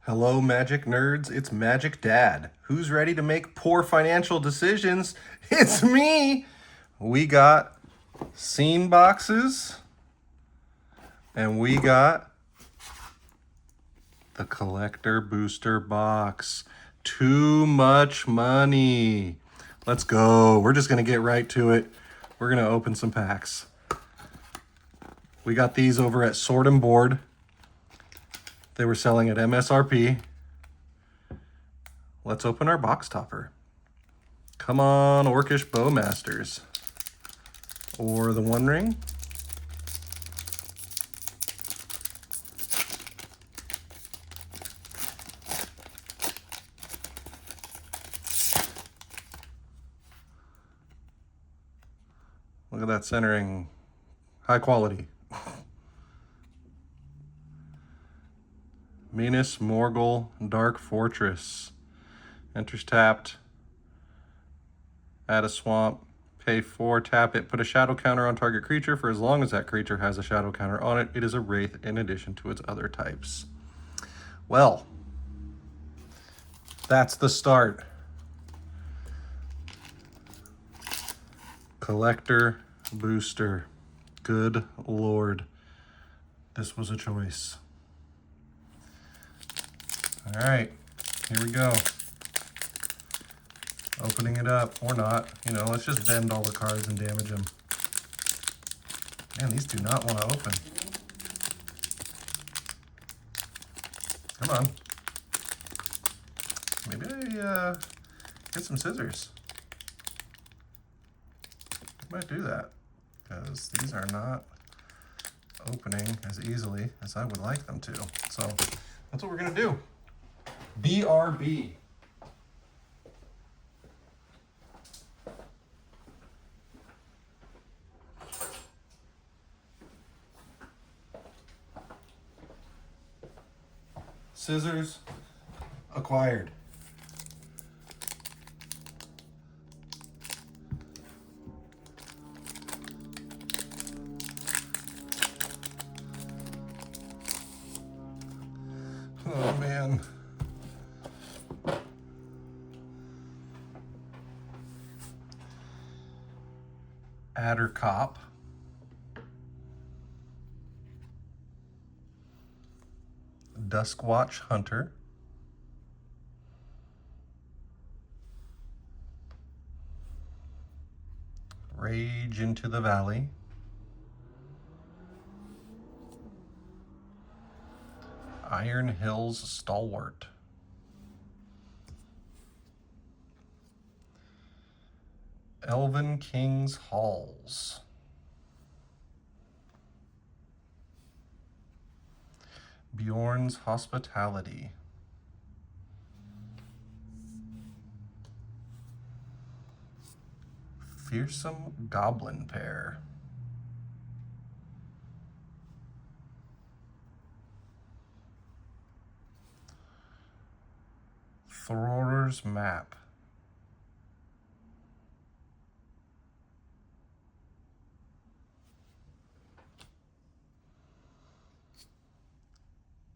Hello, Magic Nerds. It's Magic Dad. Who's ready to make poor financial decisions? It's me! We got scene boxes, and we got the collector booster box. Too much money. Let's go. We're just going to get right to it. We're going to open some packs. We got these over at Sword and Board. They were selling at MSRP. Let's open our box topper. Come on, Orcish Bowmasters. Or the One Ring. Look at that centering. High quality. Minas Morgul Dark Fortress. Enters tapped. Add a swamp. Pay 4, tap it. Put a shadow counter on target creature for as long as that creature has a shadow counter on it. It is a wraith in addition to its other types. Well, that's the start. Collector booster. Good Lord. This was a choice. All right, here we go. Opening it up, or not. You know, let's just bend all the cards and damage them. Man, these do not want to open. Come on. Maybe I get some scissors. I might do that, because these are not opening as easily as I would like them to. So that's what we're going to do. BRB. Scissors acquired. Oh man. Adder Cop. Duskwatch Hunter. Rage into the Valley. Iron Hills Stalwart. Elven King's Halls. Bjorn's Hospitality. Fearsome Goblin Pair. Thoror's Map.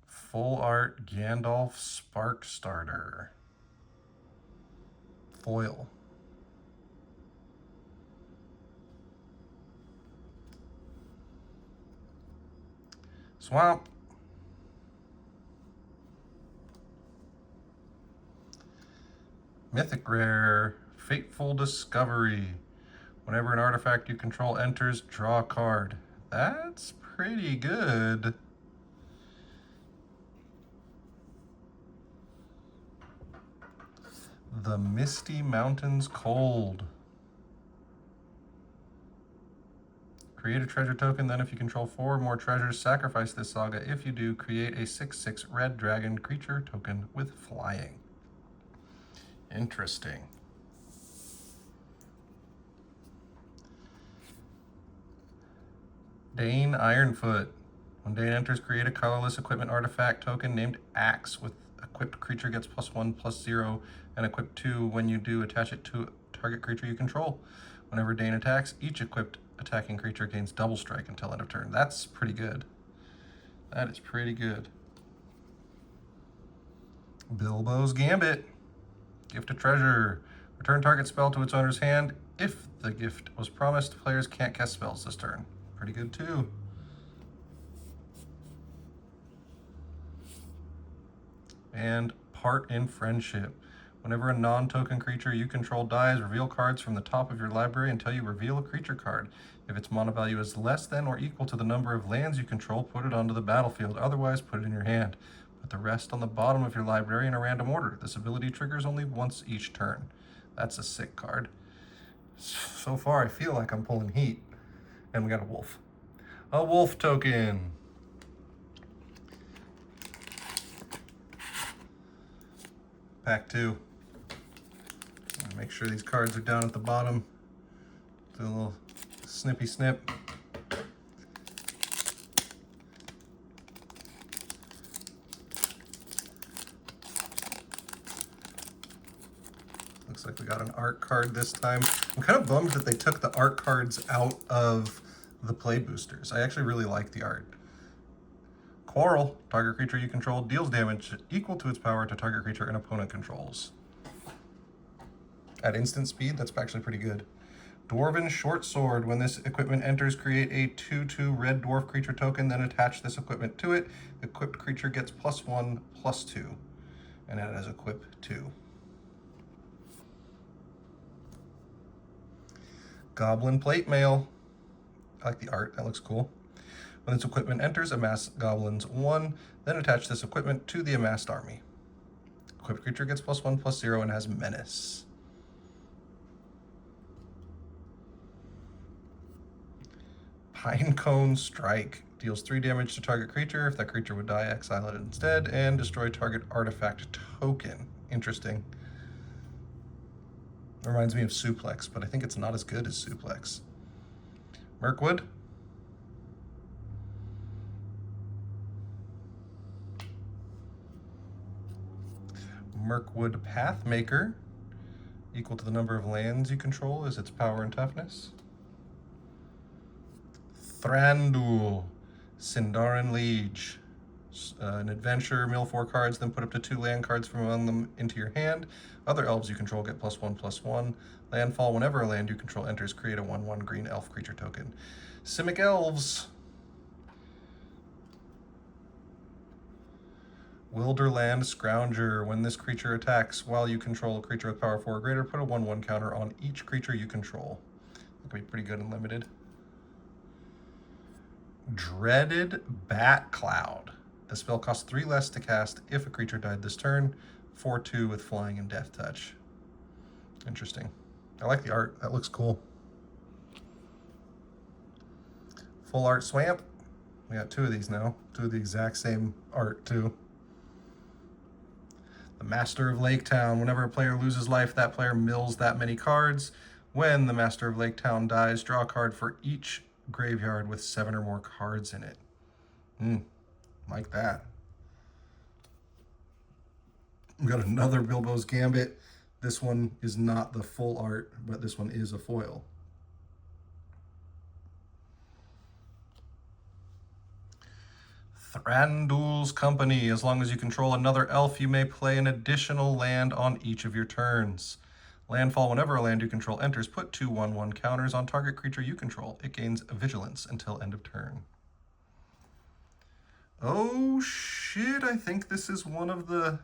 Full Art Gandalf Sparkstarter. Foil. Swamp. Mythic Rare, Fateful Discovery. Whenever an artifact you control enters, draw a card. That's pretty good. The Misty Mountains Cold. Create a treasure token, then if you control 4 or more treasures, sacrifice this saga. If you do, create a 6/6 red dragon creature token with flying. Interesting. Dane Ironfoot. When Dane enters, create a colorless equipment artifact token named Axe with equipped creature gets +1/+0 and equipped 2. When you do, attach it to a target creature you control. Whenever Dane attacks, each equipped attacking creature gains double strike until end of turn. That's pretty good. That is pretty good. Bilbo's Gambit. Gift a treasure. Return target spell to its owner's hand. If the gift was promised, players can't cast spells this turn. Pretty good too. And Part in Friendship. Whenever a non-token creature you control dies, reveal cards from the top of your library until you reveal a creature card. If its mana value is less than or equal to the number of lands you control, put it onto the battlefield. Otherwise, put it in your hand. Put the rest on the bottom of your library in a random order. This ability triggers only once each turn. That's a sick card. So far, I feel like I'm pulling heat. And we got a wolf. A wolf token. Pack 2. Make sure these cards are down at the bottom. Do a little snippy snip. Looks like we got an art card this time. I'm kind of bummed that they took the art cards out of the play boosters. I actually really like the art. Quarrel. Target creature you control deals damage equal to its power to target creature an opponent controls. At instant speed, that's actually pretty good. Dwarven Short Sword. When this equipment enters, create a 2/2 red dwarf creature token, then attach this equipment to it. Equipped creature gets +1/+2. And it has equip 2. Goblin Plate Mail. I like the art, that looks cool. When this equipment enters, amass goblins 1, then attach this equipment to the amassed army. Equipped creature gets +1/+0 and has menace. Pinecone Strike. Deals 3 damage to target creature. If that creature would die, exile it instead, and destroy target artifact token. Interesting. Reminds me of Suplex, but I think it's not as good as Suplex. Mirkwood. Mirkwood Pathmaker. Equal to the number of lands you control is its power and toughness. Thranduil. Sindarin Liege. An adventure, mill 4 cards, then put up to 2 land cards from among them into your hand. Other elves you control get +1/+1. Landfall. Whenever a land you control enters, create a 1/1 green elf creature token. Simic Elves. Wilderland Scrounger. When this creature attacks while you control a creature with power 4 or greater, put a 1/1 counter on each creature you control. That could be pretty good and limited. Dreaded Bat Cloud. The spell costs 3 less to cast if a creature died this turn. 4/2 with flying and death touch. Interesting. I like the art. That looks cool. Full Art Swamp. We got 2 of these now. 2 of the exact same art too. The Master of Lake Town. Whenever a player loses life, that player mills that many cards. When the Master of Lake Town dies, draw a card for each graveyard with 7 or more cards in it. Like that. We got another Bilbo's Gambit. This one is not the full art, but this one is a foil. Thranduil's Company. As long as you control another elf, you may play an additional land on each of your turns. Landfall. Whenever a land you control enters, put 2 1/1 counters on target creature you control. It gains vigilance until end of turn. Oh shit, I think this is one of the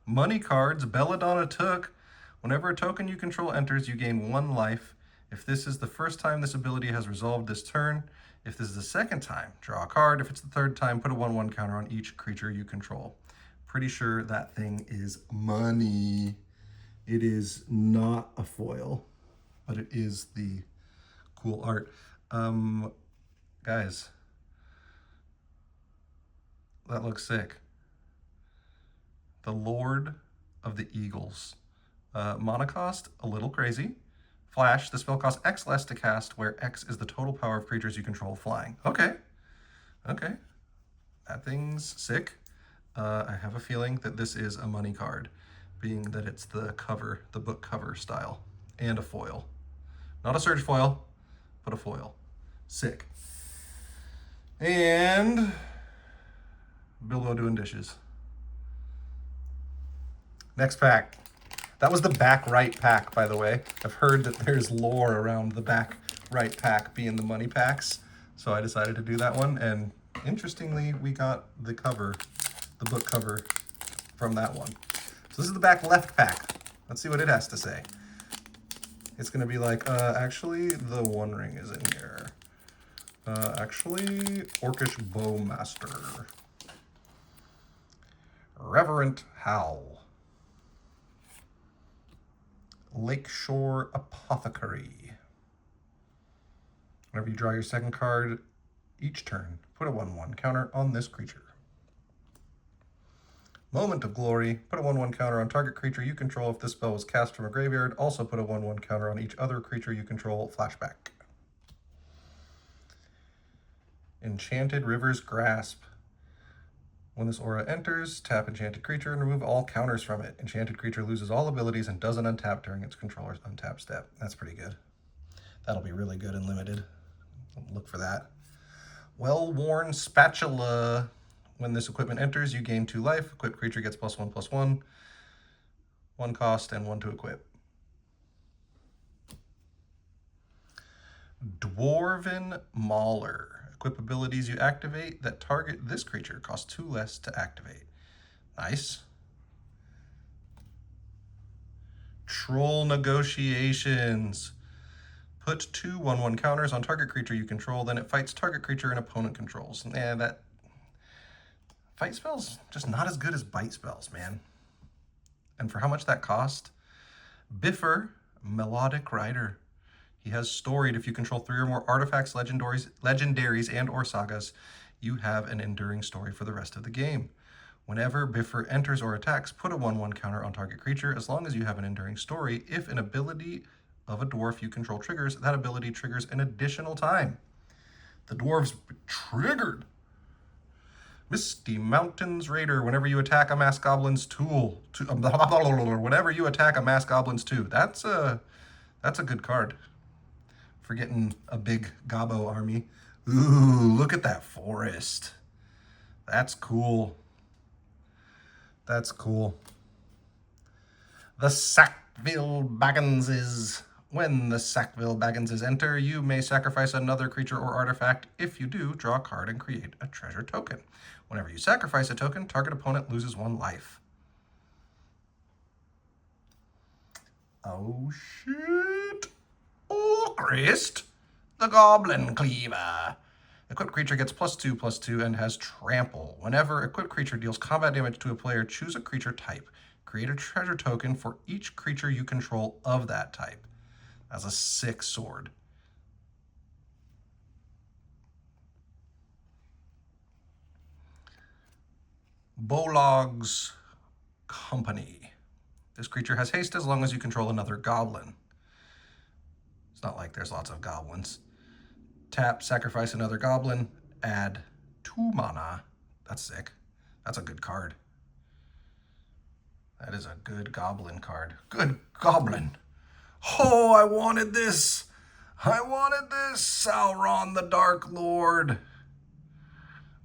money cards Belladonna took. Whenever a token you control enters, you gain 1 life. If this is the first time this ability has resolved this turn, if this is the second time, draw a card. If it's the third time, put a 1/1 counter on each creature you control. Pretty sure that thing is money. It is not a foil, but it is the cool art. Guys, that looks sick. The Lord of the Eagles. Mana cost, a little crazy. Flash, the spell costs X less to cast, where X is the total power of creatures you control flying. Okay. That thing's sick. I have a feeling that this is a money card, being that it's the cover, the book cover style, and a foil. Not a surge foil, but a foil. Sick. And Bilbo doing dishes. Next pack. That was the back right pack, by the way. I've heard that there's lore around the back right pack being the money packs. So I decided to do that one. And interestingly, we got the cover, the book cover from that one. So this is the back left pack. Let's see what it has to say. It's going to be like, actually, the One Ring is in here. Actually, Orcish Bowmaster. Reverent Howl. Lakeshore Apothecary. Whenever you draw your second card each turn, put a 1/1 counter on this creature. Moment of Glory. Put a 1/1 counter on target creature you control if this spell was cast from a graveyard. Also put a 1/1 counter on each other creature you control. Flashback. Enchanted River's Grasp. When this aura enters, tap enchanted creature and remove all counters from it. Enchanted creature loses all abilities and doesn't untap during its controller's untap step. That's pretty good. That'll be really good and limited. Look for that. Well-worn Spatula. When this equipment enters, you gain 2 life. Equipped creature gets +1/+1. 1 cost and 1 to equip. Dwarven Mauler. Equip abilities you activate that target this creature. Cost 2 less to activate. Nice. Troll Negotiations. Put 2 1/1 counters on target creature you control, then it fights target creature and opponent controls. That fight spell's just not as good as bite spells, man. And for how much that cost? Biffer, Melodic Rider. He has storied. If you control 3 or more artifacts, legendaries, and or sagas, you have an enduring story for the rest of the game. Whenever Biffer enters or attacks, put a 1/1 counter on target creature as long as you have an enduring story. If an ability of a dwarf you control triggers, that ability triggers an additional time. The dwarves triggered. Misty Mountains Raider. Whenever you attack a mass goblin's tool, whenever you attack a mass goblin's 2. That's a good card for getting a big gobbo army. Ooh, look at that forest. That's cool. That's cool. The Sackville Bagginses. When the Sackville Bagginses enter, you may sacrifice another creature or artifact. If you do, draw a card and create a treasure token. Whenever you sacrifice a token, target opponent loses 1 life. Oh shit! Orcrist, the Goblin Cleaver. Equipped creature gets +2/+2 and has trample. Whenever equipped creature deals combat damage to a player, choose a creature type. Create a treasure token for each creature you control of that type. That's a sick sword. Bolog's Company. This creature has haste as long as you control another goblin. It's not like there's lots of goblins. Tap, sacrifice another goblin, add 2 mana. That's sick. That's a good card. That is a good goblin card. Good goblin. Oh, I wanted this. I wanted this. Sauron the Dark Lord.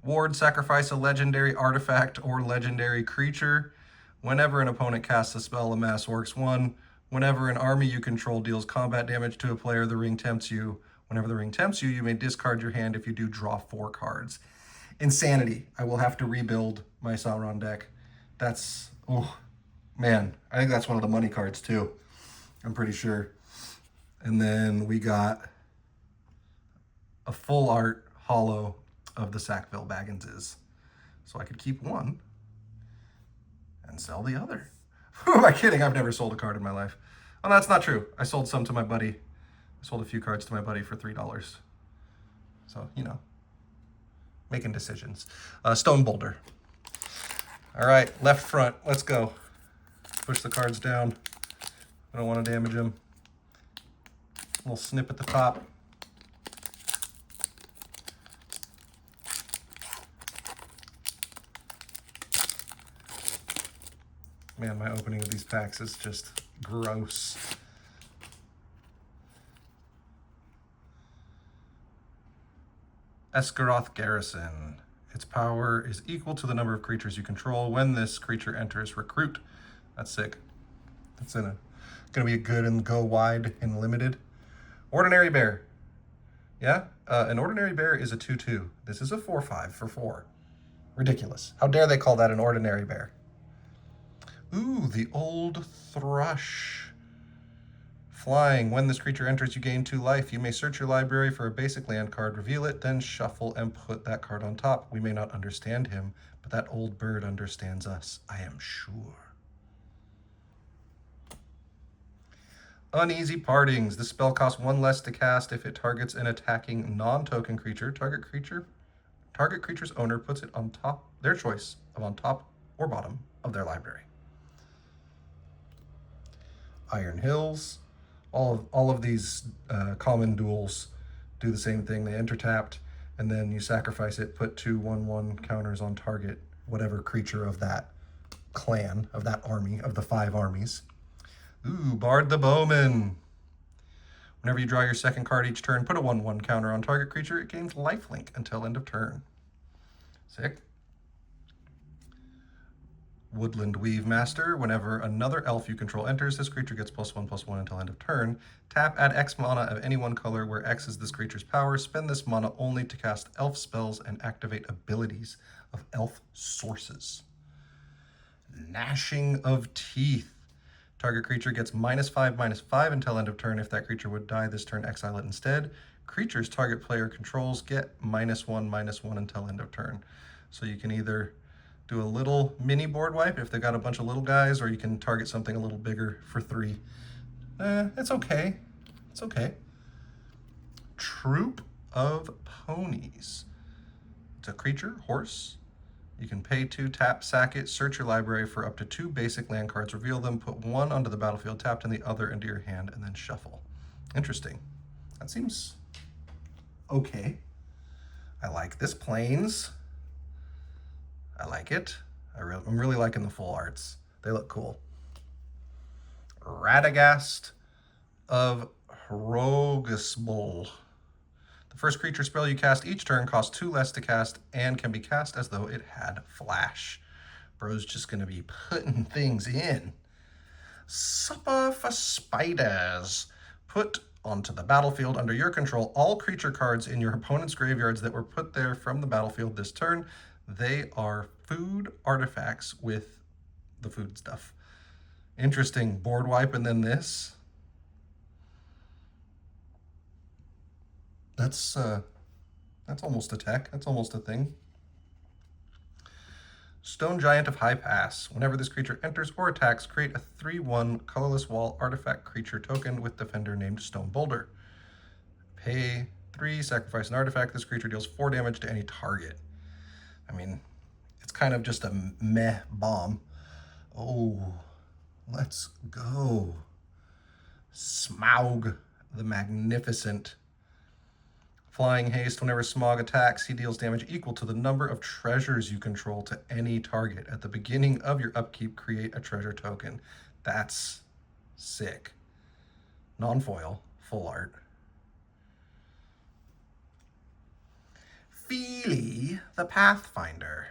Ward, sacrifice a legendary artifact or legendary creature. Whenever an opponent casts a spell, amass orcs 1. Whenever an army you control deals combat damage to a player, the ring tempts you. Whenever the ring tempts you, you may discard your hand. If you do, draw 4 cards. Insanity. I will have to rebuild my Sauron deck. That's, oh, man. I think that's one of the money cards, too. I'm pretty sure. And then we got a full art holo of the Sackville Bagginses. So I could keep one and sell the other. Who am I kidding? I've never sold a card in my life. Oh, that's not true. I sold some to my buddy. I sold a few cards to my buddy for $3. So, you know, making decisions. Stone Boulder. All right, left front. Let's go. Push the cards down. I don't want to damage them. A little snip at the top. Man, my opening of these packs is just gross. Esgaroth Garrison. Its power is equal to the number of creatures you control. When this creature enters, recruit That's sick. That's gonna be a good and go wide and limited. Ordinary bear. Yeah, an ordinary bear is a 2/2. This is a 4/5 for 4. Ridiculous. How dare they call that an ordinary bear? Ooh, the old thrush. Flying. When this creature enters, you gain 2 life. You may search your library for a basic land card, reveal it, then shuffle and put that card on top. We may not understand him, but that old bird understands us, I am sure. Uneasy Partings. This spell costs 1 less to cast if it targets an attacking non-token creature. Target creature's owner puts it on top, their choice of on top or bottom of their library. Iron Hills. All of these common duels do the same thing. They enter tapped, and then you sacrifice it, put 2/1/1 counters on target, whatever creature of that clan, of that army, of the 5 armies. Ooh, Bard the Bowman. Whenever you draw your second card each turn, put a 1/1 counter on target creature. It gains lifelink until end of turn. Sick. Woodland Weave Master. Whenever another elf you control enters, this creature gets +1/+1 until end of turn. Tap, add X mana of any one color where X is this creature's power. Spend this mana only to cast elf spells and activate abilities of elf sources. Gnashing of Teeth. Target creature gets -5/-5 until end of turn. If that creature would die this turn, exile it instead. Creatures target player controls get -1/-1 until end of turn. So you can either do a little mini board wipe if they got a bunch of little guys, or you can target something a little bigger for 3. It's okay. It's okay. Troop of Ponies. It's a creature, horse. You can pay 2, tap, sack it, search your library for up to 2 basic land cards, reveal them, put 1 onto the battlefield, tapped, and the other into your hand, and then shuffle. Interesting. That seems okay. I like this. Plains. I like it. I'm really liking the full arts. They look cool. Radagast of Hrogsbull. The first creature spell you cast each turn costs 2 less to cast and can be cast as though it had flash. Bro's just going to be putting things in. Supper for Spiders. Put onto the battlefield under your control all creature cards in your opponent's graveyards that were put there from the battlefield this turn. They are food artifacts with the food stuff. Interesting. Board wipe and then this. That's almost a tech. That's almost a thing. Stone Giant of High Pass. Whenever this creature enters or attacks, create a 3/1 colorless wall artifact creature token with defender named Stone Boulder. Pay 3, sacrifice an artifact. This creature deals 4 damage to any target. I mean, it's kind of just a meh bomb. Oh, let's go. Smaug the Magnificent. Flying haste. Whenever Smaug attacks, he deals damage equal to the number of treasures you control to any target. At the beginning of your upkeep, create a treasure token. That's sick. Non-foil, full art. Feely the Pathfinder.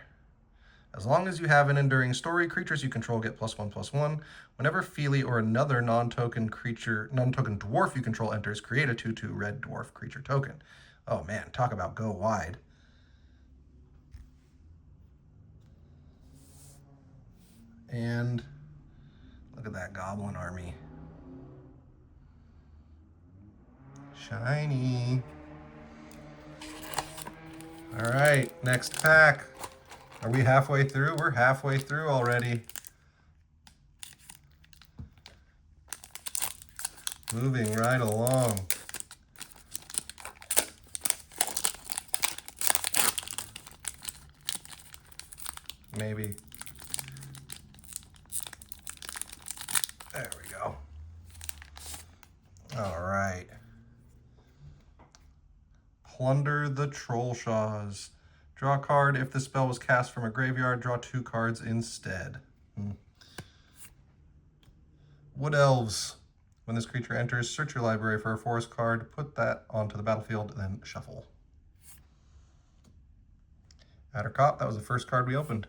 As long as you have an enduring story, creatures you control get +1/+1. Whenever Feely or another non-token dwarf you control enters, create a 2/2 red dwarf creature token. Oh man, talk about go wide. And look at that goblin army. Shiny. All right, next pack. Are we halfway through? We're halfway through already. Moving right along. Maybe. There we go. All right. Plunder the Trollshaws. Draw a card. If the spell was cast from a graveyard, draw 2 cards instead. Wood Elves. When this creature enters, search your library for a forest card, put that onto the battlefield, then shuffle. Addercop, that was the first card we opened.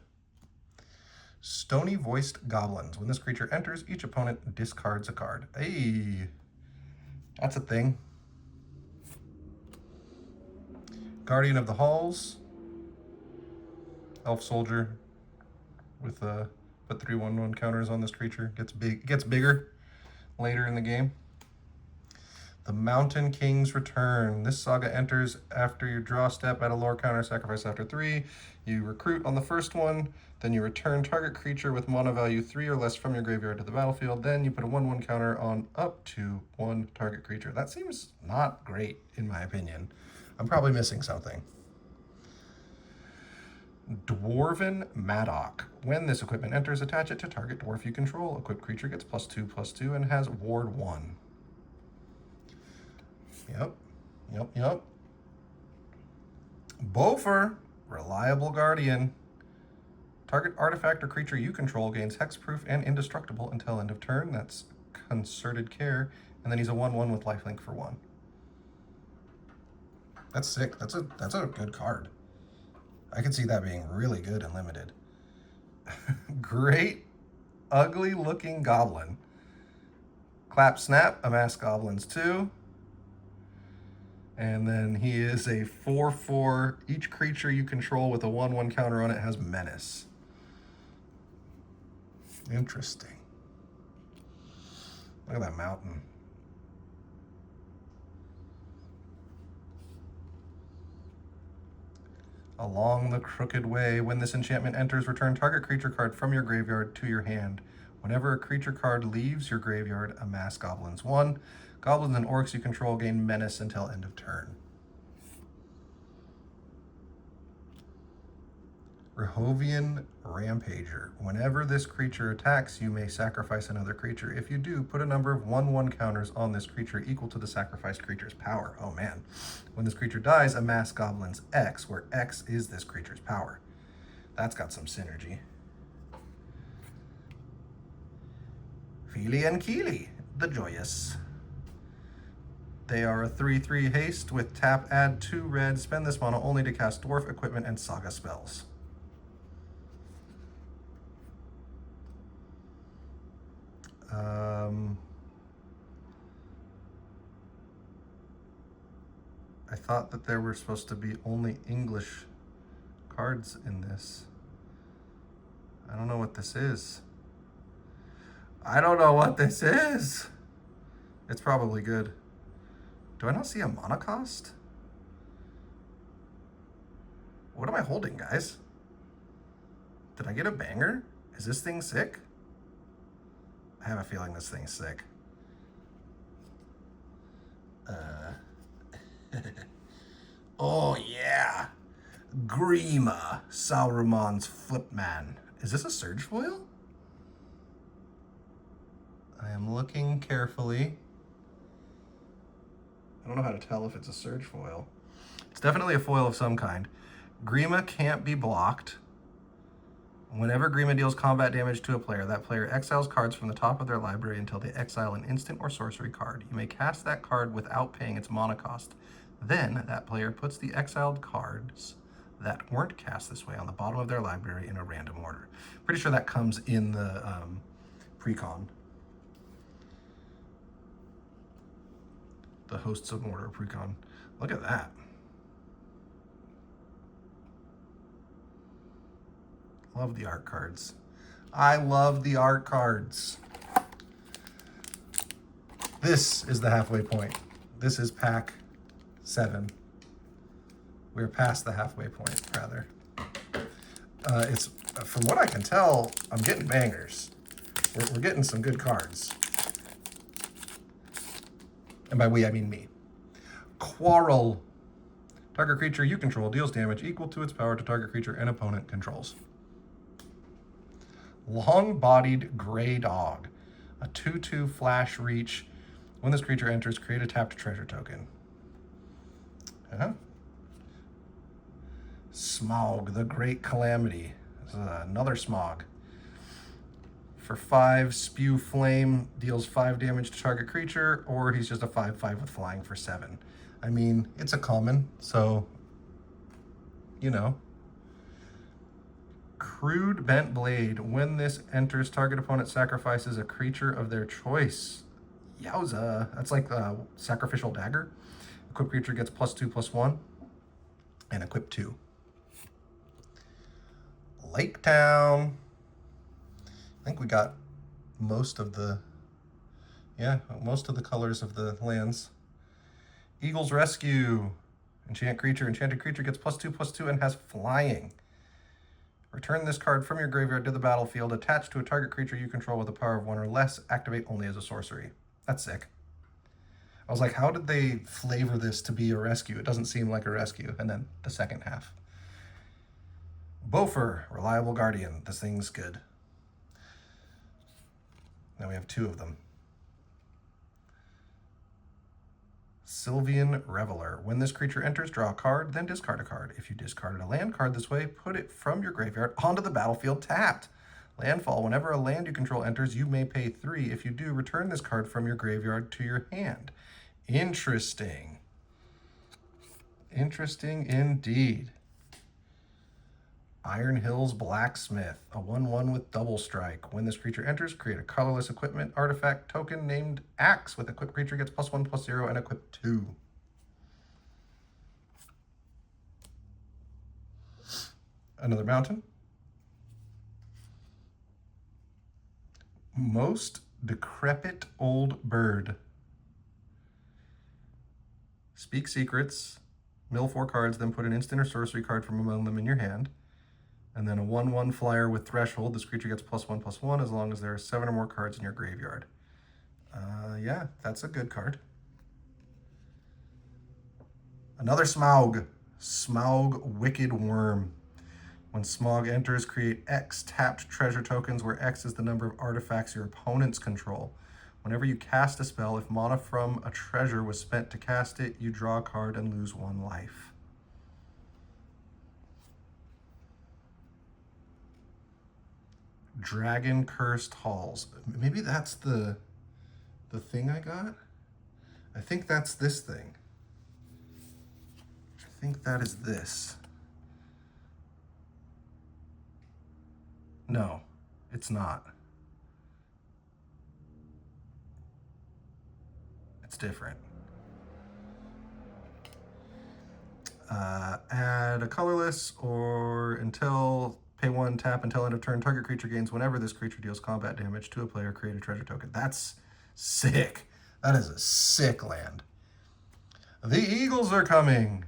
Stony Voiced Goblins. When this creature enters, each opponent discards a card. Hey, that's a thing. Guardian of the Halls. Elf Soldier with put 3/1/1 counters on this creature. Gets bigger later in the game. The Mountain King's Return. This saga enters after your draw step at a lore counter, sacrifice after 3. You recruit on the first one, then you return target creature with mana value 3 or less from your graveyard to the battlefield. Then you put a 1/1 counter on up to 1 target creature. That seems not great, in my opinion. I'm probably missing something. Dwarven Maddock. When this equipment enters, attach it to target dwarf you control. Equipped creature gets +2/+2 and has Ward 1. Yep. Bofer, Reliable Guardian. Target artifact or creature you control gains hexproof and indestructible until end of turn. That's Concerted Care. And then he's a 1/1 with lifelink for 1. That's sick. That's a good card. I could see that being really good and limited. Great Ugly Looking Goblin. Clap Snap, amass goblins 2. And then he is a 4/4. Each creature you control with a 1/1 counter on it has Menace. Interesting. Look at that mountain. Along the Crooked Way. When this enchantment enters, return target creature card from your graveyard to your hand. Whenever a creature card leaves your graveyard, amass goblins 1. Goblins and orcs you control gain Menace until end of turn. Rehovian Rampager. Whenever this creature attacks, you may sacrifice another creature. If you do, put a number of 1/1 counters on this creature equal to the sacrificed creature's power. Oh man. When this creature dies, amass goblins X, where X is this creature's power. That's got some synergy. Feely and Keely, the Joyous. They are a 3/3 haste with tap, add 2 red, spend this mana only to cast dwarf equipment and saga spells. I thought that there were supposed to be only English cards in this. I don't know what this is. It's probably good. Do I not see a mana cost? What am I holding, guys? Did I get a banger? Is this thing sick? I have a feeling this thing's sick. Oh yeah. Grima, Sauron's Flipman. Is this a Surge foil? I am looking carefully. I don't know how to tell if it's a Surge foil. It's definitely a foil of some kind. Grima can't be blocked. Whenever Grima deals combat damage to a player, that player exiles cards from the top of their library until they exile an instant or sorcery card. You may cast that card without paying its mana cost. Then that player puts the exiled cards that weren't cast this way on the bottom of their library in a random order. Pretty sure that comes in the precon. The Hosts of Mordor precon. Look at that. Love the art cards. I love the art cards. This is the halfway point. This is pack 7. We're past the halfway point, rather. It's from what I can tell, I'm getting bangers. We're getting some good cards. And by we, I mean me. Quarrel. Target creature you control deals damage equal to its power to target creature an opponent controls. Long-Bodied Gray Dog. A 2/2 flash reach. When this creature enters, create a tapped treasure token. Smog, the Great Calamity. This is another Smog. For 5, Spew Flame, deals 5 damage to target creature, or he's just a 5/5 with flying for 7. I mean, it's a common, so, you know. Crude Bent Blade. When this enters, target opponent sacrifices a creature of their choice. Yowza. That's like a sacrificial dagger. Equipped creature gets +2/+1. And equip 2. Lake Town. I think we got most of the colors of the lands. Eagle's Rescue. Enchanted creature gets +2/+2 and has flying. Return this card from your graveyard to the battlefield, attached to a target creature you control with a power of 1 or less, activate only as a sorcery. That's sick. I was like, how did they flavor this to be a rescue? It doesn't seem like a rescue. And then the second half. Bofer, Reliable Guardian. This thing's good. Now we have 2 of them. Sylvian Reveler. When this creature enters, draw a card, then discard a card. If you discarded a land card this way, put it from your graveyard onto the battlefield tapped. Landfall. Whenever a land you control enters, you may pay 3. If you do, return this card from your graveyard to your hand. Interesting. Interesting indeed. Iron Hills Blacksmith, a 1/1 with double strike. When this creature enters, create a colorless equipment artifact token named Axe. With equipped creature gets +1/+0 and equip 2. Another mountain. Most Decrepit Old Bird. Speak secrets. Mill 4 cards, then put an instant or sorcery card from among them in your hand. And then a 1/1 flyer with Threshold. This creature gets +1/+1 as long as there are 7 or more cards in your graveyard. Yeah, that's a good card. Another Smaug. Smaug Wicked Worm. When Smaug enters, create X tapped treasure tokens, where X is the number of artifacts your opponents control. Whenever you cast a spell, if mana from a treasure was spent to cast it, you draw a card and lose 1 life. Dragon Cursed Halls. Maybe that's the thing I got? I think that's this thing. I think that is this. No, it's not. It's different. Add a colorless or until pay 1, tap until end of turn. Target creature gains whenever this creature deals combat damage to a player. Create a treasure token. That's sick. That is a sick land. The Eagles are coming.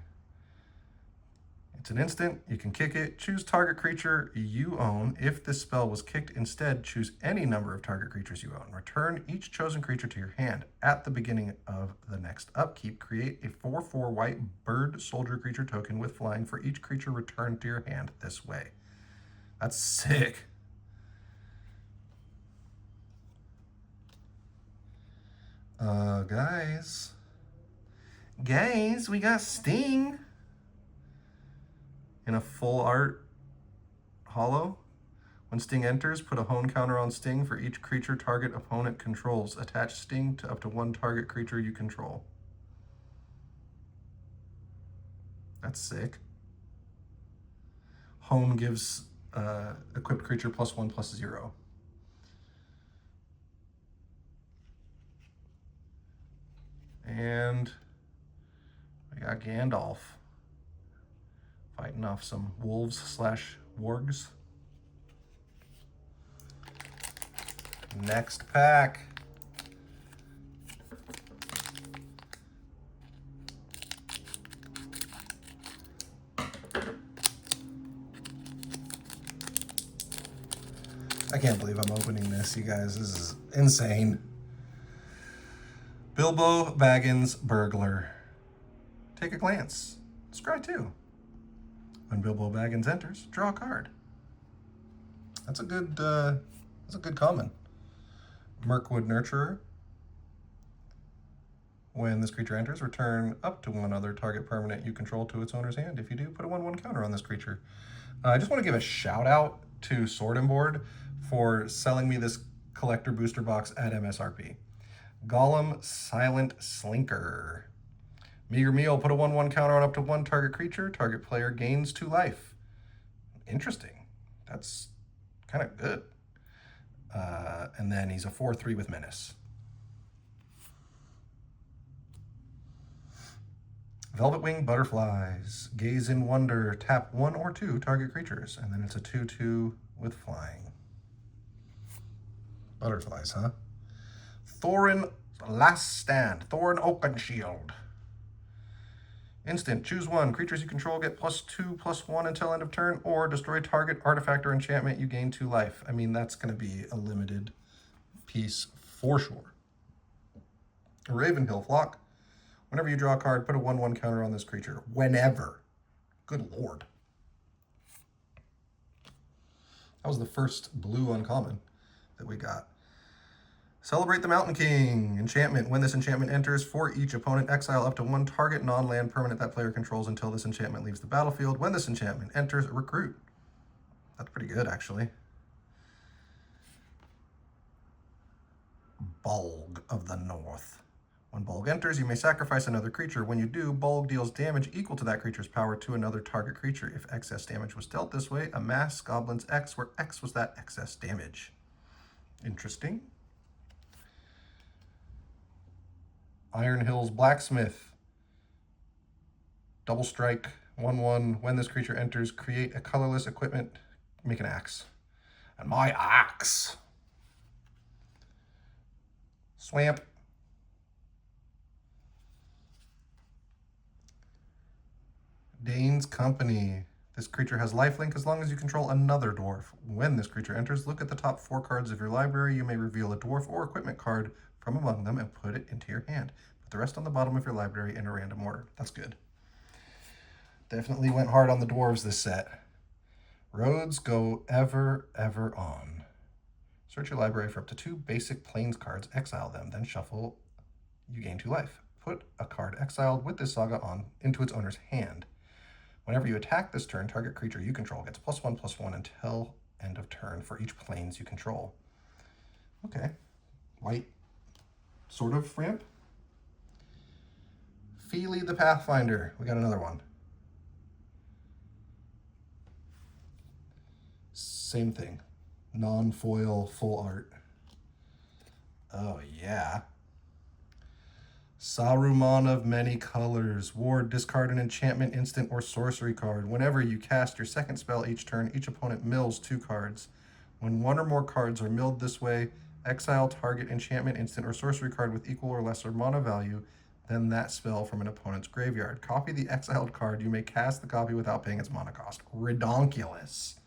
It's an instant. You can kick it. Choose target creature you own. If this spell was kicked instead, choose any number of target creatures you own. Return each chosen creature to your hand. At the beginning of the next upkeep, create a 4/4 white bird soldier creature token with flying for each creature returned to your hand this way. That's sick. Guys, we got Sting in a full art holo. When Sting enters, put a hone counter on Sting for each creature target opponent controls. Attach Sting to up to 1 target creature you control. That's sick. Home gives equipped creature +1/+0. And we got Gandalf fighting off some wolves/wargs. Next pack. I can't believe I'm opening this, you guys. This is insane. Bilbo Baggins Burglar. Take a glance. Scry 2. When Bilbo Baggins enters, draw a card. That's a good common. Mirkwood Nurturer. When this creature enters, return up to 1 other target permanent you control to its owner's hand. If you do, put a 1/1 counter on this creature. I just want to give a shout out to Sword and Board for selling me this collector booster box at MSRP. Gollum Silent Slinker. Meager Meal, put a 1/1 counter on up to 1 target creature. Target player gains 2 life. Interesting. That's kind of good. And then he's a 4/3 with menace. Velvet Wing Butterflies. Gaze in wonder. Tap 1 or 2 target creatures. And then it's a 2/2 with flying. Butterflies, huh? Thorin Last Stand. Thorin Oakenshield. Instant. Choose one. Creatures you control get +2/+1 until end of turn, or destroy target artifact or enchantment. You gain 2 life. I mean, that's going to be a limited piece for sure. Ravenhill Flock. Whenever you draw a card, put a 1/1 counter on this creature. Whenever. Good lord. That was the first blue uncommon that we got. Celebrate the Mountain King. Enchantment. When this enchantment enters, for each opponent, exile up to 1 target non-land permanent that player controls until this enchantment leaves the battlefield. When this enchantment enters, recruit. That's pretty good, actually. Bolg of the North. When Bolg enters, you may sacrifice another creature. When you do, Bolg deals damage equal to that creature's power to another target creature. If excess damage was dealt this way, amass Goblin's X, where X was that excess damage. Interesting. Iron Hills Blacksmith. Double strike, 1/1. When this creature enters, create a colorless equipment, make an axe. And my axe. Swamp. Dane's Company. This creature has lifelink as long as you control another dwarf. When this creature enters, look at the top 4 cards of your library. You may reveal a dwarf or equipment card from among them and put it into your hand. Put the rest on the bottom of your library in a random order. That's good. Definitely went hard on the dwarves this set. Roads go ever on. Search your library for up to 2 basic plains cards, exile them, then shuffle. You gain 2 life. Put a card exiled with this saga on into its owner's hand. Whenever you attack this turn, target creature you control gets +1/+1 until end of turn for each plains you control. Okay. White sort of ramp. Feely the Pathfinder. We got another one. Same thing. Non-foil, full art. Oh, yeah. Saruman of Many Colors. Ward, discard an enchantment, instant, or sorcery card. Whenever you cast your second spell each turn, each opponent mills 2 cards. When 1 or more cards are milled this way, exile target enchantment, instant, or sorcery card with equal or lesser mana value than that spell from an opponent's graveyard. Copy the exiled card. You may cast the copy without paying its mana cost. Redonkulous.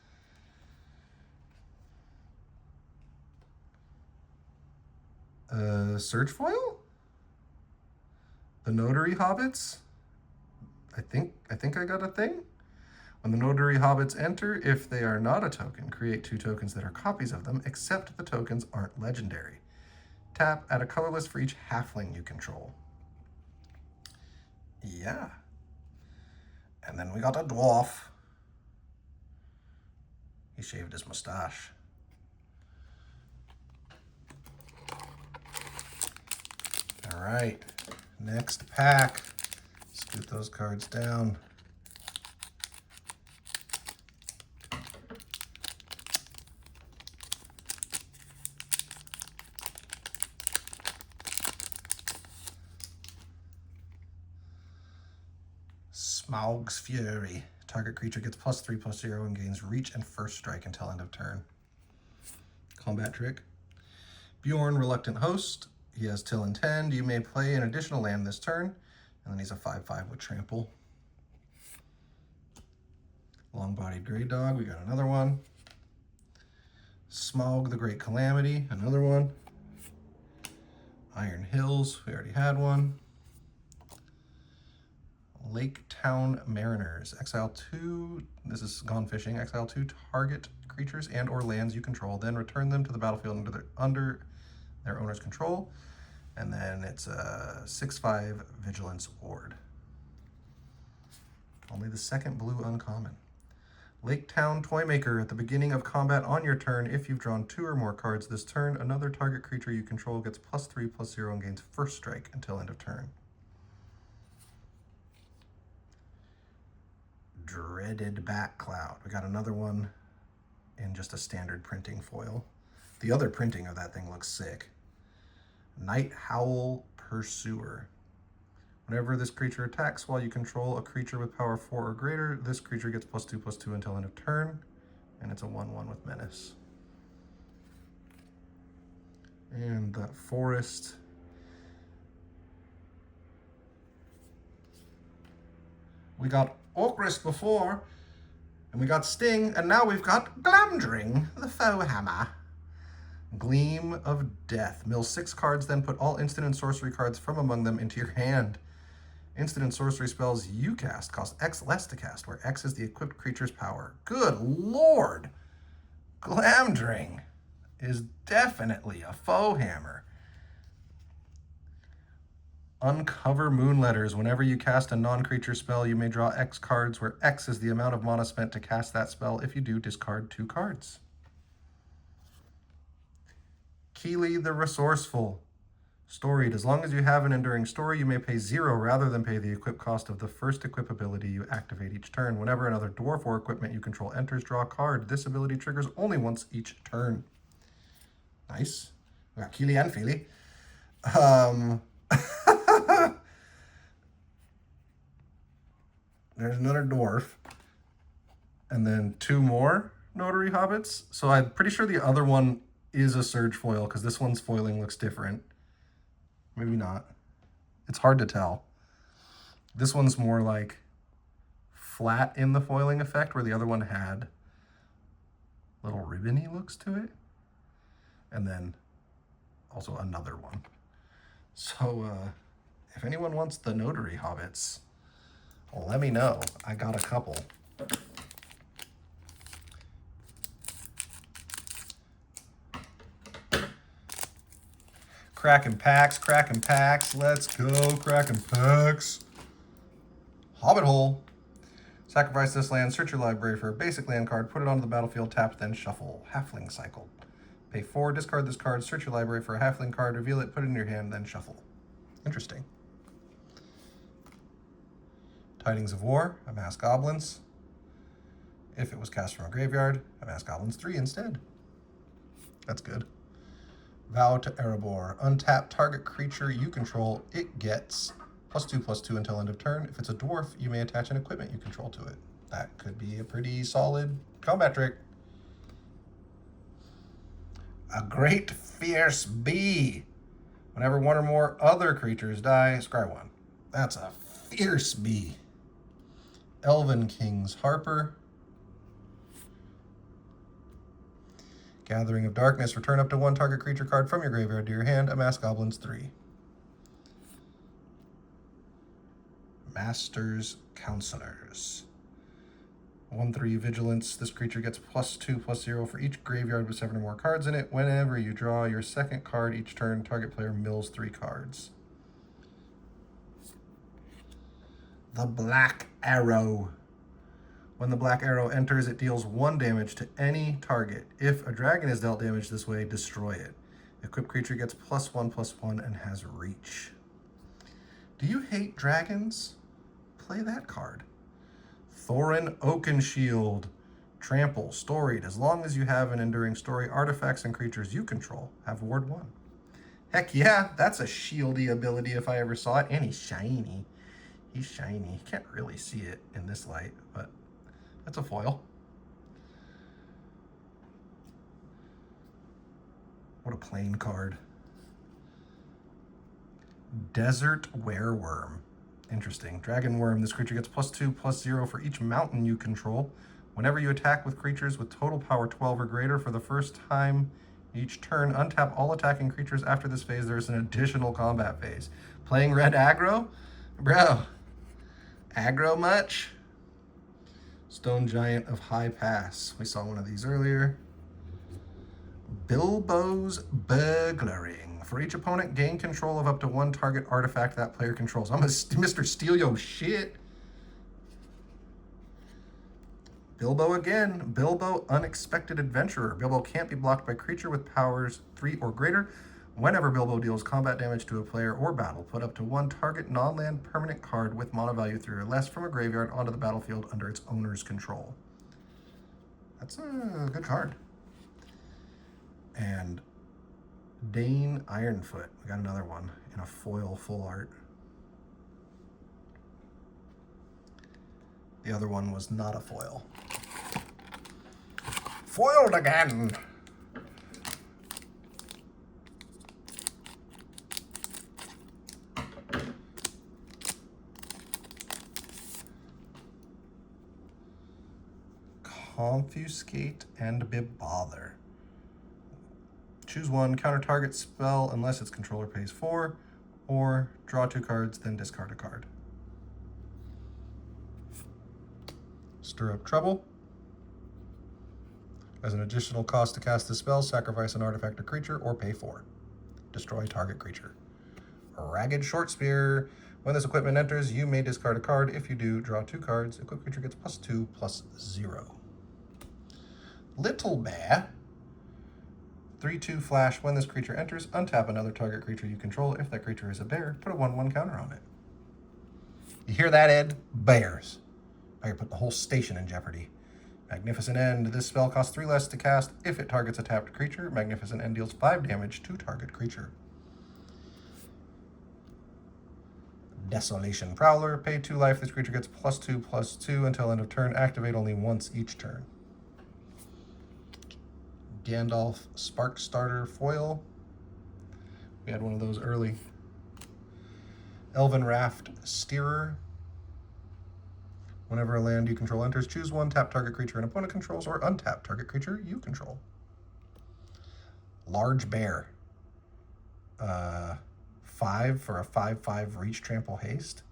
Search foil? The Notary Hobbits? I think I got a thing. When the Notary Hobbits enter, if they are not a token, create 2 tokens that are copies of them, except the tokens aren't legendary. Tap, add a colorless for each halfling you control. Yeah. And then we got a dwarf. He shaved his mustache. All right. Next pack. Scoot those cards down. Smaug's Fury. Target creature gets +3/+0 and gains reach and first strike until end of turn. Combat trick. Bjorn, Reluctant Host. He has Till and Tend. You may play an additional land this turn. And then he's a 5/5 with Trample. Long-bodied Grey Dog. We got another one. Smaug the Great Calamity. Another one. Iron Hills. We already had one. Lake Town Mariners. Exile 2. This is Gone Fishing. Exile 2 target creatures and or lands you control. Then return them to the battlefield under their owner's control. And then it's a 6/5 Vigilance Ward. Only the second blue uncommon. Lake Town Toymaker. At the beginning of combat on your turn, if you've drawn 2 or more cards this turn, another target creature you control gets +3/+0 and gains first strike until end of turn. Dreaded Bat Cloud. We got another one. in just a standard printing foil. The other printing of that thing looks sick. Night Howl Pursuer. Whenever this creature attacks while you control a creature with power 4 or greater, this creature gets +2/+2 until end of turn, and it's a 1/1 with menace. And that forest. We got Orcrist before, and we got Sting, and now we've got Glamdring, the Foe Hammer. Gleam of Death. Mill 6 cards, then put all instant and sorcery cards from among them into your hand. Instant and sorcery spells you cast cost X less to cast, where X is the equipped creature's power. Good lord! Glamdring is definitely a foe hammer. Uncover Moonletters. Whenever you cast a non-creature spell, you may draw X cards, where X is the amount of mana spent to cast that spell. If you do, discard 2 cards. Keely the Resourceful. Storied. As long as you have an enduring story, you may pay 0 rather than pay the equip cost of the first equip ability you activate each turn. Whenever another dwarf or equipment you control enters, draw a card. This ability triggers only once each turn. Nice. We got Keely and Feely. There's another dwarf. And then 2 more Notary Hobbits. So I'm pretty sure the other one is a Surge foil, because this one's foiling looks different. Maybe not. It's hard to tell. This one's more like flat in the foiling effect, where the other one had little ribbony looks to it. And then also another one. So if anyone wants the Notary Hobbits, let me know. I got a couple. Cracking packs, cracking packs. Let's go, cracking packs. Hobbit Hole. Sacrifice this land, search your library for a basic land card, put it onto the battlefield, tap, then shuffle. Halfling Cycle. Pay 4, discard this card, search your library for a halfling card, reveal it, put it in your hand, then shuffle. Interesting. Tidings of War, amass goblins. If it was cast from a graveyard, amass goblins 3 instead. That's good. Vow to Erebor. Untap target creature you control. It gets +2/+2 until end of turn. If it's a dwarf, you may attach an equipment you control to it. That could be a pretty solid combat trick. A Great Fierce Bee. Whenever 1 or more other creatures die, scry 1. That's a fierce bee. Elven King's Harper. Gathering of Darkness. Return up to 1 target creature card from your graveyard to your hand. Amass goblins 3. Master's Counselors. 1/3 Vigilance. This creature gets +2/+0 for each graveyard with 7 or more cards in it. Whenever you draw your second card each turn, target player mills 3 cards. The Black Arrow. When the Black Arrow enters, it deals 1 damage to any target. If a dragon is dealt damage this way, destroy it. Equipped creature gets +1/+1 and has reach. Do you hate dragons? Play that card. Thorin Oakenshield. Trample, storied. As long as you have an enduring story, artifacts and creatures you control have ward 1. Heck yeah, that's a shieldy ability if I ever saw it. And he's shiny. He's shiny. You can't really see it in this light, but that's a foil. What a plain card. Desert Wereworm. Interesting. Dragon Worm. This creature gets +2/+0 for each mountain you control. Whenever you attack with creatures with total power 12 or greater for the first time each turn, untap all attacking creatures. After this phase, there's an additional combat phase. Playing red aggro? Bro, aggro much? Stone Giant of High Pass. We saw one of these earlier. Bilbo's Burglaring. For each opponent, gain control of up to 1 target artifact that player controls. I'm a Mr. Steal Yo shit. Bilbo again. Bilbo Unexpected Adventurer. Bilbo can't be blocked by creature with powers 3 or greater. Whenever Bilbo deals combat damage to a player or battle, put up to 1 target non-land permanent card with mana value 3 or less from a graveyard onto the battlefield under its owner's control. That's a good card. And Dane Ironfoot. We got another one in a foil full art. The other one was not a foil. Foiled again! Confuscate and Bebother. Choose one, counter target spell unless its controller pays 4, or draw 2 cards, then discard a card. Stir Up Trouble. As an additional cost to cast this spell, sacrifice an artifact or creature, or pay 4. Destroy target creature. Ragged Short Spear. When this equipment enters, you may discard a card. If you do, draw 2 cards. Equipped creature gets +2/+0. Little Bear. 3/2 flash. When this creature enters, untap another target creature you control. If that creature is a bear, put a 1/1 counter on it. You hear that, Ed? Bears. I could put the whole station in jeopardy. Magnificent End. This spell costs 3 less to cast if it targets a tapped creature. Magnificent End deals 5 damage to target creature. Desolation Prowler. Pay 2 life. This creature gets +2/+2 until end of turn. Activate only once each turn. Gandalf Spark Starter Foil. We had one of those early. Elven Raft Steerer. Whenever a land you control enters, choose one, tap target creature an opponent controls, or untap target creature you control. Large Bear. 5 for a 5/5 reach, trample, haste.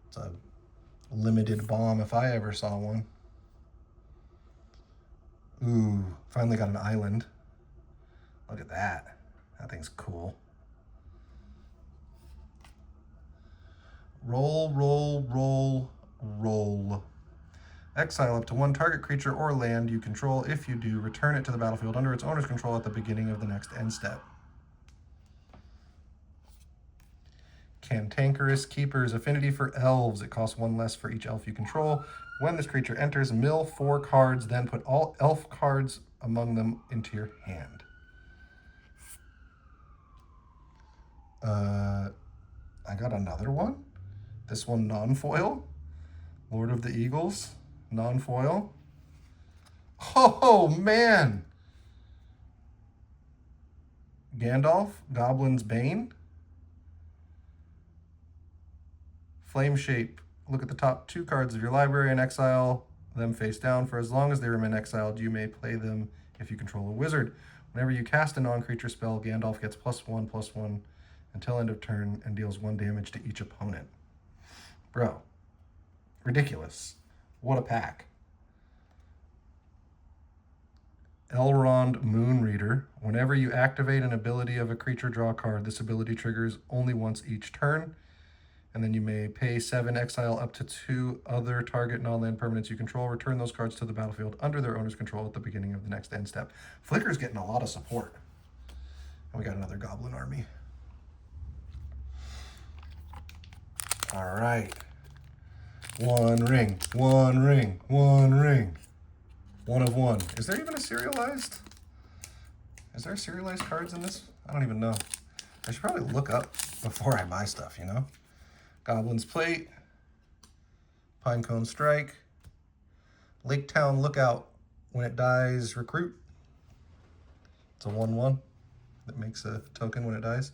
It's a limited bomb if I ever saw one. Ooh, finally got an island. Look at that. That thing's cool. Roll, roll, roll, roll. Exile up to 1 target creature or land you control. If you do, return it to the battlefield under its owner's control at the beginning of the next end step. Cantankerous Keeper's Affinity for Elves. It costs 1 less for each elf you control. When this creature enters, mill 4 cards, then put all elf cards among them into your hand. I got another one. This one non-foil. Lord of the Eagles, non-foil. Oh, man. Gandalf, Goblin's Bane. Flame Shape. Look at the top 2 cards of your library and exile them face down. For as long as they remain exiled, you may play them if you control a wizard. Whenever you cast a non-creature spell, Gandalf gets +1/+1 until end of turn and deals 1 damage to each opponent. Bro, ridiculous. What a pack. Elrond Moonreader. Whenever you activate an ability of a creature, draw a card. This ability triggers only once each turn. And then you may pay 7, exile up to 2 other target non-land permanents you control. Return those cards to the battlefield under their owner's control at the beginning of the next end step. Flicker's getting a lot of support. And we got another goblin army. All right. 1 ring, 1 ring, 1 ring. 1 of 1. Is there even a serialized? Is there serialized cards in this? I don't even know. I should probably look up before I buy stuff, you know? Goblin's Plate, Pinecone Strike, Lake Town Lookout. When it dies, recruit. It's a 1/1 that makes a token when it dies.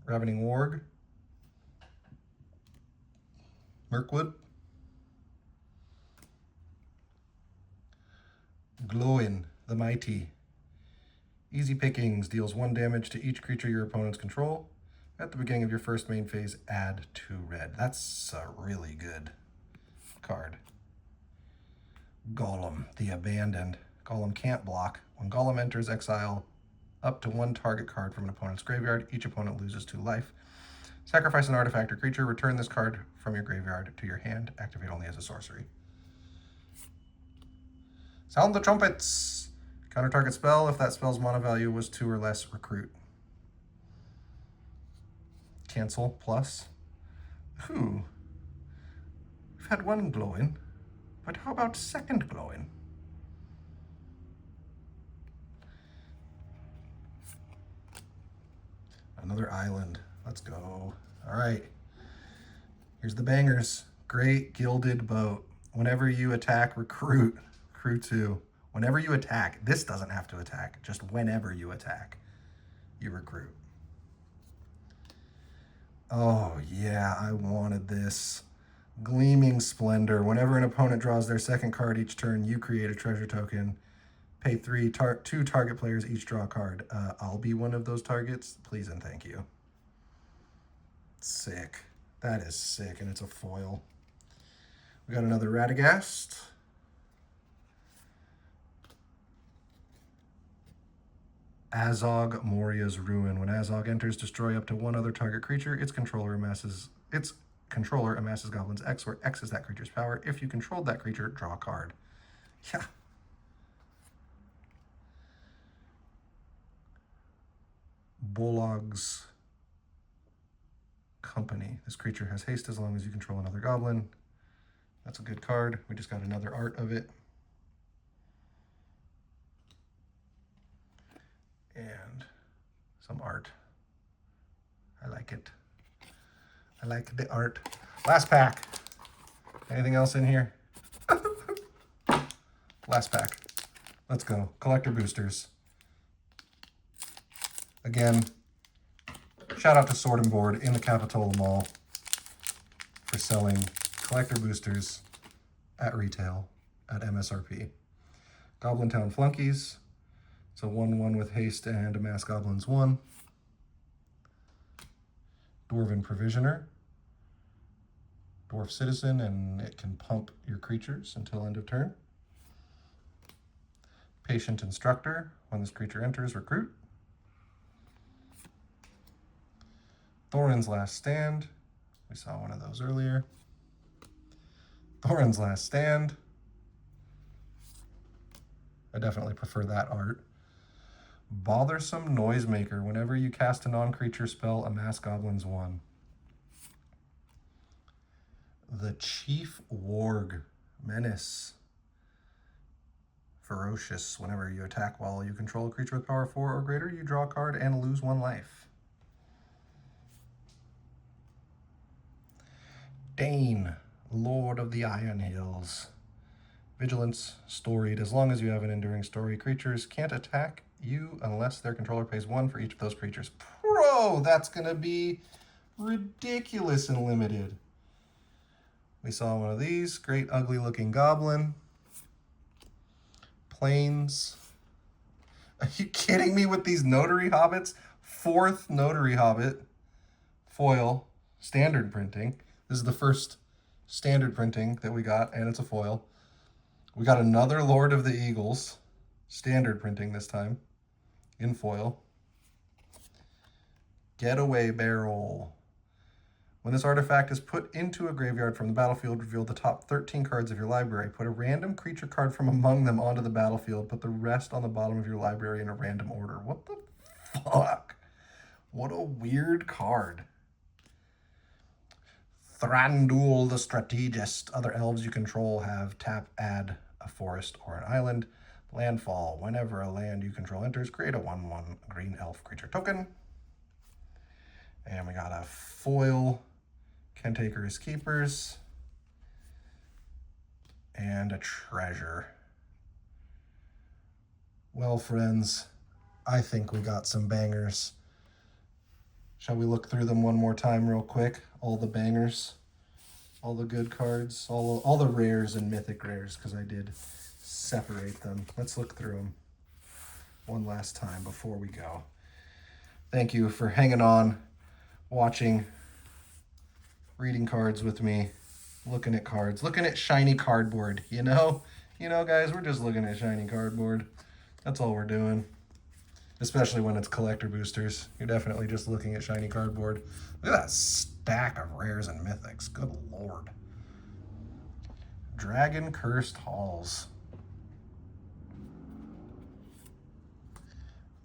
Ravening Warg, Mirkwood, Glowin the Mighty. Easy Pickings deals 1 damage to each creature your opponents control. At the beginning of your first main phase, add 2 red. That's a really good card. Golem the Abandoned. Golem can't block. When Golem enters, exile up to 1 target card from an opponent's graveyard. Each opponent loses 2 life. Sacrifice an artifact or creature. Return this card from your graveyard to your hand. Activate only as a sorcery. Sound the trumpets. Counter target spell. If that spell's mana value was 2 or less, recruit. Cancel plus. Ooh. We've had 1 glowing, But how about second glowing? Another island. Let's go. All right. Here's the bangers. Great gilded boat. Whenever you attack, recruit. Crew 2. Whenever you attack, this doesn't have to attack. Just whenever you attack, you recruit. Oh, yeah, I wanted this. Gleaming Splendor. Whenever an opponent draws their second card each turn, you create a treasure token. Pay 2 target players each draw a card. I'll be one of those targets. Please and thank you. Sick. That is sick, and it's a foil. We got another Radagast. Azog, Moria's Ruin. When Azog enters, destroy up to one other target creature. Its controller amasses goblins X, where X is that creature's power. If you controlled that creature, draw a card. Yeah. Bolog's Company. This creature has haste as long as you control another goblin. That's a good card. We just got another art of it. And some art. I like it. I like the art. Last pack. Anything else in here? Last pack. Let's go. Collector boosters. Again, shout out to Sword and Board in the Capitola Mall for selling collector boosters at retail at MSRP. Goblin Town Flunkies. It's a 1/1 with haste and amass goblins 1. Dwarven Provisioner. Dwarf Citizen, and it can pump your creatures until end of turn. Patient Instructor. When this creature enters, recruit. Thorin's Last Stand. We saw one of those earlier. Thorin's Last Stand. I definitely prefer that art. Bothersome Noisemaker. Whenever you cast a non-creature spell, amass goblins 1. The Chief Warg. Menace. Ferocious. Whenever you attack while you control a creature with power 4 or greater, you draw a card and lose 1 life. Dane, Lord of the Iron Hills. Vigilance, storied. As long as you have an enduring story, creatures can't attack you unless their controller pays 1 for each of those creatures. Bro, that's going to be ridiculous and limited. We saw one of these. Great ugly looking goblin. Plains. Are you kidding me with these notary hobbits? 4th notary hobbit. Foil. Standard printing. This is the first standard printing that we got, and it's a foil. We got another Lord of the Eagles. Standard printing this time. In foil. Getaway Barrel. When this artifact is put into a graveyard from the battlefield, reveal the top 13 cards of your library. Put a random creature card from among them onto the battlefield. Put the rest on the bottom of your library in a random order. What the fuck? What a weird card. Thranduil the Strategist. Other elves you control have tap, add a forest or an island. Landfall. Whenever a land you control enters, create a 1/1 green elf creature token. And we got a foil. Cantankerous Keepers. And a treasure. Well, friends, I think we got some bangers. Shall we look through them one more time real quick? All the bangers, all the good cards, all the rares and mythic rares, because I did separate them. Let's look through them one last time before we go. Thank you for hanging on, watching, reading cards with me, looking at cards, looking at shiny cardboard, you know? You know, guys, we're just looking at shiny cardboard. That's all we're doing. Especially when it's collector boosters. You're definitely just looking at shiny cardboard. Look at that stack of rares and mythics. Good lord. Dragon Cursed Halls.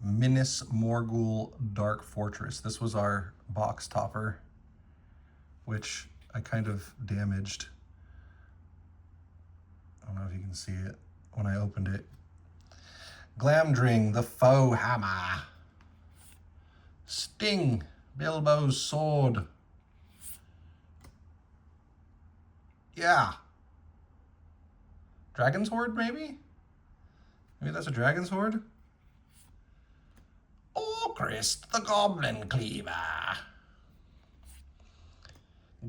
Minas Morgul Dark Fortress. This was our box topper, which I kind of damaged I don't know if you can see it when I opened it. Glamdring, the Foe Hammer. Sting, Bilbo's Sword. Yeah. Dragon's Horde, maybe? Maybe that's a Dragon's Horde? Orcrist, the Goblin Cleaver.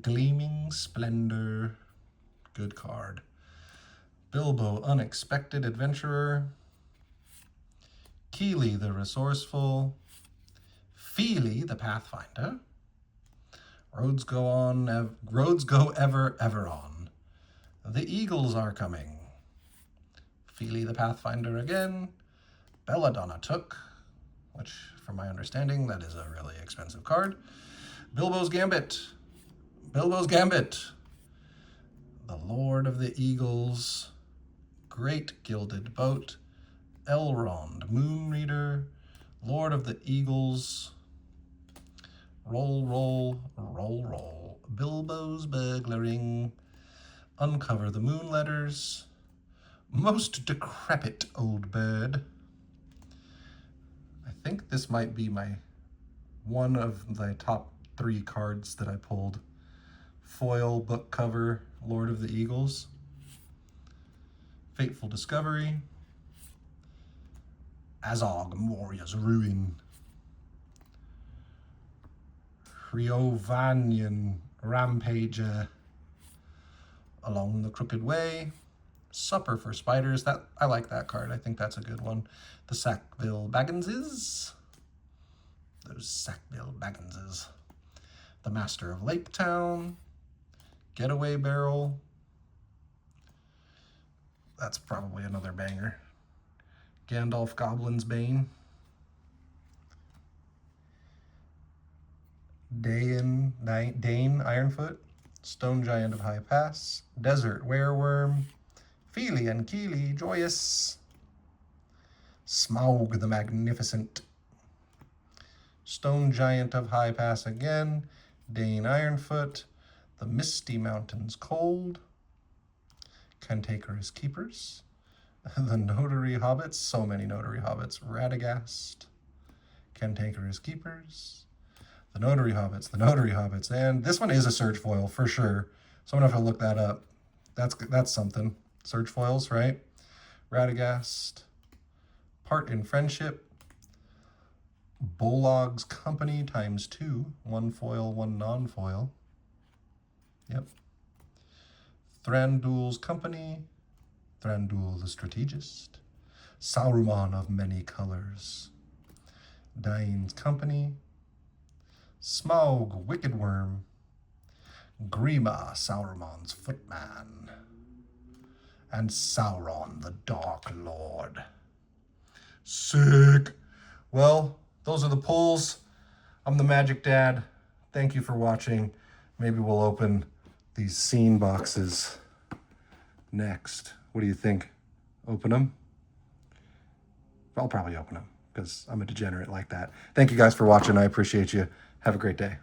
Gleaming Splendor. Good card. Bilbo, Unexpected Adventurer. Keely, the Resourceful. Feely, the Pathfinder. Roads go ever, ever on. The Eagles are coming. Feely, the Pathfinder again. Belladonna Took, which, from my understanding, that is a really expensive card. Bilbo's Gambit. Bilbo's Gambit. The Lord of the Eagles. Great Gilded Boat. Elrond, Moonreader. Lord of the Eagles. Roll, roll, roll, roll. Bilbo's Burglaring. Uncover the Moon Letters. Most Decrepit Old Bird. I think this might be one of the top 3 cards that I pulled. Foil book cover, Lord of the Eagles. Fateful Discovery. Azog, Moria's Ruin. Riovanian Rampager. Along the Crooked Way. Supper for Spiders. I like that card. I think that's a good one. The Sackville Bagginses. Those Sackville Bagginses. The Master of Lake Town. Getaway Barrel. That's probably another banger. Gandalf Goblin's Bane. Dane Ironfoot. Stone Giant of High Pass. Desert Wereworm. Feely and Keely Joyous. Smaug the Magnificent. Stone Giant of High Pass again. Dane Ironfoot. The Misty Mountains Cold. Cantankerous Keepers. The Notary Hobbits. So many Notary Hobbits. Radagast. Cantankerous Keepers. The Notary Hobbits. The Notary Hobbits. And this one is a Surge Foil for sure. So I'm going to have to look that up. That's something. Surge Foils, right? Radagast. Part in Friendship. Bolog's Company ×2. 1 foil, 1 non-foil. Yep. Thranduil's Company. Thranduil the Strategist. Saruman of Many Colors. Dain's Company. Smaug, Wicked Worm. Grima, Sauron's Footman. And Sauron, the Dark Lord. Sick. Well, those are the pulls. I'm the Magic Dad. Thank you for watching. Maybe we'll open these scene boxes next. What do you think? Open them? I'll probably open them because I'm a degenerate like that. Thank you guys for watching. I appreciate you. Have a great day.